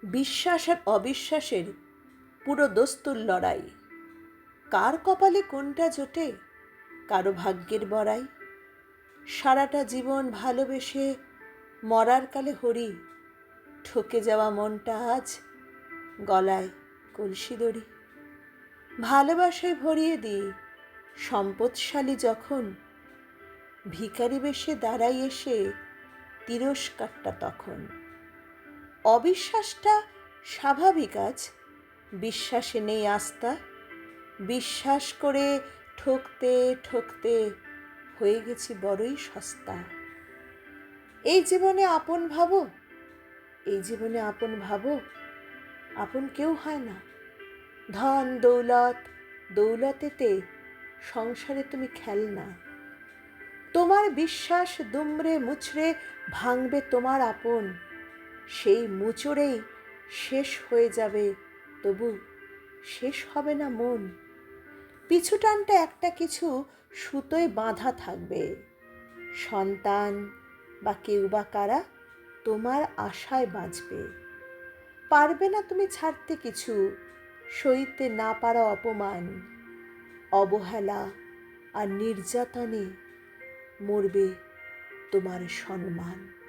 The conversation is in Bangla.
বিশ্বাস আর অবিশ্বাসের পুরো দস্তুর লড়াই। কার কপালে কোনটা জোটে, কারো ভাগ্যের বড়াই। সারাটা জীবন ভালোবেসে মরার কালে হরি, ঠকে যাওয়া মনটা আজ গলায় কলসি দড়ি। ভালোবাসায় ভরিয়ে দিই সম্পদশালী যখন, ভিখারি বেশে দাঁড়াই এসে তিরস্কারটা তখন। অবিশ্বাসটা স্বাভাবিক আজ, বিশ্বাসে নেই আস্থা। বিশ্বাস করে ঠকতে ঠকতে হয়ে গেছি বড়ই সস্তা। এই জীবনে আপন ভাবো, এই জীবনে আপন ভাবো, আপন কেউ হয় না। ধন দৌলত, দৌলতেতে সংসারে তুমি খেলনা। তোমার বিশ্বাস দুমড়ে মুচড়ে ভাঙবে তোমার আপন, সেই মুচড়েই শেষ হয়ে যাবে, তবু শেষ হবে না মন। পিছু টানটা একটা কিছু সুতোয় বাঁধা থাকবে, সন্তান বা কেউ বা কারা তোমার আশায় বাঁচবে। পারবে না তুমি ছাড়তে কিছু, সইতে না পারা অপমান, অবহেলা আর নির্যাতনে মরবে তোমার সম্মান।